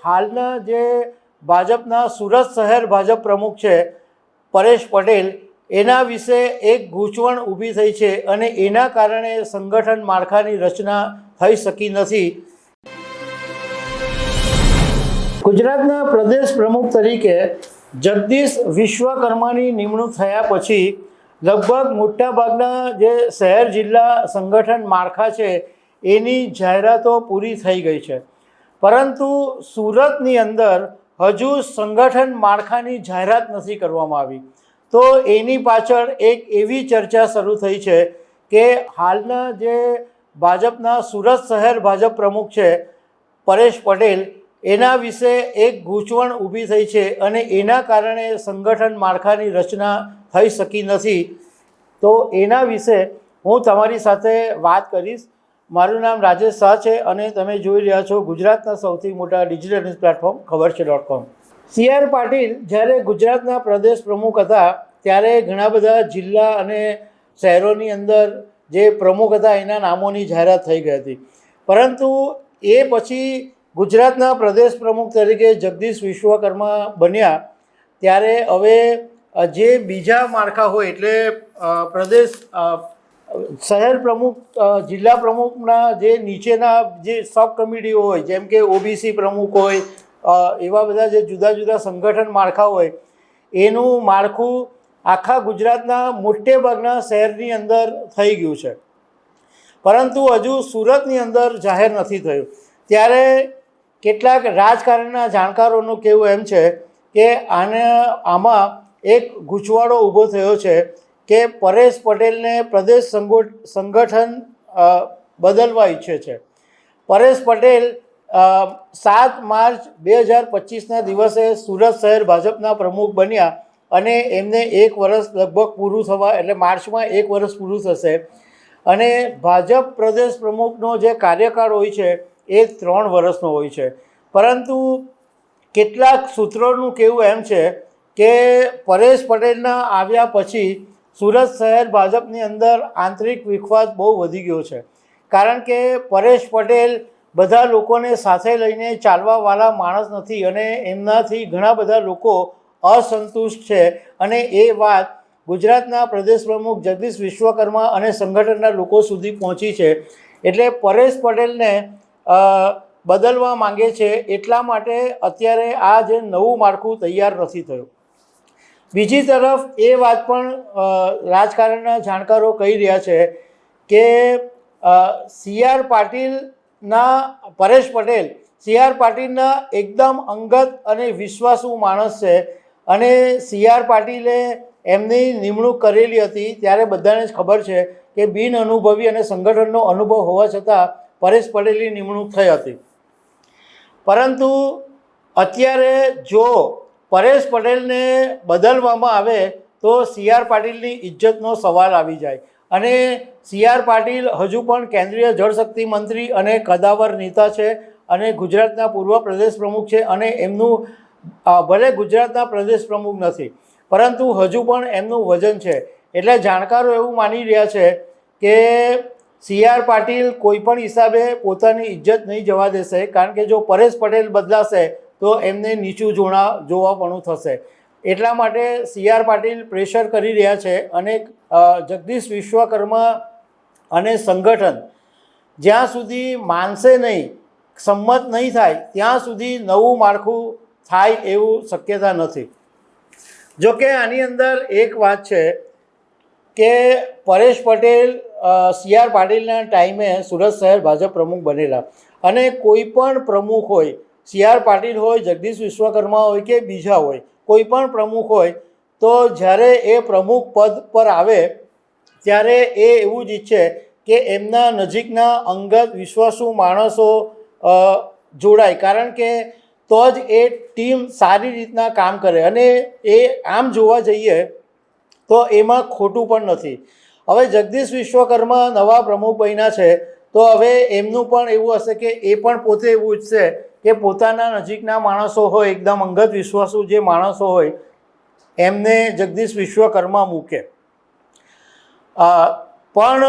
હાલના જે ભાજપના સુરત શહેર ભાજપ પ્રમુખ છે પરેશ પટેલ, એના વિશે એક ગૂંચવણ ઊભી થઈ છે અને એના કારણે સંગઠન માળખાની રચના થઈ શકી નથી. ગુજરાતના પ્રદેશ પ્રમુખ તરીકે જગદીશ વિશ્વકર્માની નિમણૂક થયા પછી લગભગ મોટાભાગના જે શહેર જિલ્લા સંગઠન માળખા છે એની જાહેરાતો પૂરી થઈ ગઈ છે, પરંતુ સુરતની અંદર હજુ સંગઠન માળખાની જાહેરાત નથી કરવામાં આવી. તો એની પાછળ એક એવી ચર્ચા શરૂ થઈ છે કે હાલના જે ભાજપના સુરત શહેર ભાજપ પ્રમુખ છે પરેશ પટેલ, એના વિશે એક ગૂંચવણ ઊભી થઈ છે અને એના કારણે સંગઠન માળખાની રચના થઈ શકી નથી. તો એના વિશે હું તમારી સાથે વાત કરીશ. મારું નામ રાજેશ શાહ છે અને તમે જોઈ રહ્યા છો ગુજરાતના સૌથી મોટા ડિજિટલ ન્યૂઝ પ્લેટફોર્મ ખબરછે.com. સી.આર. પાટીલ જ્યારે ગુજરાતના પ્રદેશ પ્રમુખ હતા ત્યારે ઘણા બધા જિલ્લા અને શહેરોની અંદર જે પ્રમુખ હતા એના નામોની જાહેરાત થઈ ગઈ હતી, પરંતુ એ પછી ગુજરાતના પ્રદેશ પ્રમુખ તરીકે જગદીશ વિશ્વકર્મા બન્યા ત્યારે હવે જે બીજા માળખા હોય એટલે પ્રદેશ શહેર પ્રમુખ, જિલ્લા પ્રમુખના જે નીચેના જે સબ કમિટીઓ હોય, જેમ કે ઓબીસી પ્રમુખ હોય, એવા બધા જે જુદા જુદા સંગઠન માળખા હોય, એનું માળખું આખા ગુજરાતના મોટે ભાગના શહેરની અંદર થઈ ગયું છે, પરંતુ હજુ સુરતની અંદર જાહેર નથી થયું. ત્યારે કેટલાક રાજકારણના જાણકારોનું કહેવું એમ છે કે આમાં એક ગૂંચવાડો ઊભો થયો છે કે પરેશ પટેલને પ્રદેશ સંગઠન બદલવા ઈચ્છે છે. પરેશ પટેલ 7 માર્ચ 2025ના દિવસે સુરત શહેર ભાજપના પ્રમુખ બન્યા અને એમને 1 વર્ષ લગભગ પૂરું થવા, એટલે માર્ચમાં 1 વર્ષ પૂરું થશે. અને ભાજપ પ્રદેશ પ્રમુખનો જે કાર્યકાળ હોય છે એ 3 વર્ષનો હોય છે, પરંતુ કેટલાક સૂત્રોનું કહેવું એમ છે કે પરેશ પટેલના આવ્યા પછી સુરત શહેર ભાજપની અંદર આંતરિક વિખવાદ બહુ વધી ગયો છે, કારણ કે પરેશ પટેલ બધા લોકોને સાથે લઈને ચાલવાવાળા માણસ નથી અને એમનાથી ઘણા બધા લોકો અસંતુષ્ટ છે. અને એ વાત ગુજરાતના પ્રદેશ પ્રમુખ જગદીશ વિશ્વકર્મા અને સંગઠનના લોકો સુધી પહોંચી છે. એટલે પરેશ પટેલને બદલવા માંગે છે, એટલા માટે અત્યારે આ જે નવું માળખું તૈયાર નથી થયું. બીજી તરફ એ વાત પણ રાજકારણના જાણકારો કહી રહ્યા છે કે સી.આર. પાટીલના પરેશ પટેલ સી.આર. પાટીલના એકદમ અંગત અને વિશ્વાસુ માણસ છે અને સી.આર. પાટીલે એમની નિમણૂક કરેલી હતી ત્યારે બધાને જ ખબર છે કે બિન અનુભવી અને સંગઠનનો અનુભવ હોવા છતાં પરેશ પટેલની નિમણૂક થઈ હતી. પરંતુ અત્યારે જો પરેશ પટેલને બદલવામાં આવે તો સી.આર. પાટીલની ઇજ્જતનો સવાલ આવી જાય અને સી.આર. પાટીલ હજુ પણ કેન્દ્રીય જળશક્તિ મંત્રી અને કદાવર નેતા છે અને ગુજરાતના પૂર્વ પ્રદેશ પ્રમુખ છે અને એમનું ભલે ગુજરાતના પ્રદેશ પ્રમુખ નથી, પરંતુ હજુ પણ એમનું વજન છે. એટલે જાણકારો એવું માની રહ્યા છે કે સી.આર. પાટીલ કોઈ પણ હિસાબે પોતાની ઇજ્જત નહીં જવા દેશે, કારણ કે જો પરેશ પટેલ બદલાશે તો એમને નીચું જોવાપણું થશે. એટલા માટે સી.આર. પાટીલ પ્રેશર કરી રહ્યા છે અને જગદીશ વિશ્વકર્મા અને સંગઠન જ્યાં સુધી માનશે નહીં, સંમત નહીં થાય ત્યાં સુધી નવું માળખું થાય એવું શક્યતા નથી. જોકે આની અંદર એક વાત છે કે પરેશ પટેલ સી.આર. પાટીલના ટાઈમે સુરત શહેર ભાજપ પ્રમુખ બનેલા અને કોઈ પણ પ્રમુખ હોય, સી.આર. પાટીલ હોય, જગદીશ વિશ્વકર્મા હોય કે બીજા હોય, કોઈ પણ પ્રમુખ હોય, તો જ્યારે એ પ્રમુખ પદ પર આવે ત્યારે એ એવું જ ઈચ્છે કે એમના નજીકના અંગત વિશ્વાસુ માણસો જોડાય, કારણ કે તો જ એ ટીમ સારી રીતના કામ કરે. અને એ આમ જોવા જઈએ તો એમાં ખોટું પણ નથી. હવે જગદીશ વિશ્વકર્મા નવા પ્રમુખ બન્યા છે તો હવે એમનું પણ એવું હશે કે એ પણ પોતે એવું ઈચ્છે કે પોતાના નજીકના માણસો હોય, એકદમ અંગત વિશ્વાસુ જે માણસો હોય, એમને જગદીશ વિશ્વકર્મા મૂકે. પણ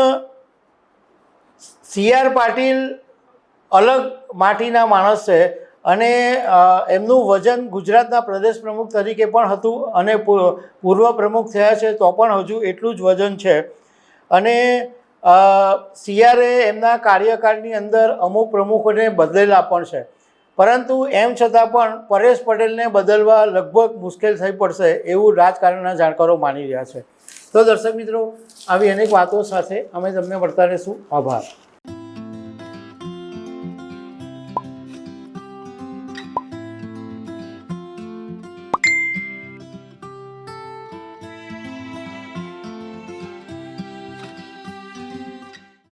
સી.આર. પાટીલ અલગ માટીના માણસ છે અને એમનું વજન ગુજરાતના પ્રદેશ પ્રમુખ તરીકે પણ હતું અને પૂર્વ પ્રમુખ થયા છે તો પણ હજુ એટલું જ વજન છે. અને સીઆરએ એમના કાર્યકાળની અંદર અમુક પ્રમુખોને બદલેલા પણ છે, પરંતુ એમ છતાં પણ પરેશ પટેલને બદલવા લગભગ મુશ્કેલ થઈ પડશે એવું રાજકારણના જાણકારો માની રહ્યા છે. તો દર્શક મિત્રો, આવી અનેક વાતો સાથે અમે તમને મળતા રહીશું. આભાર.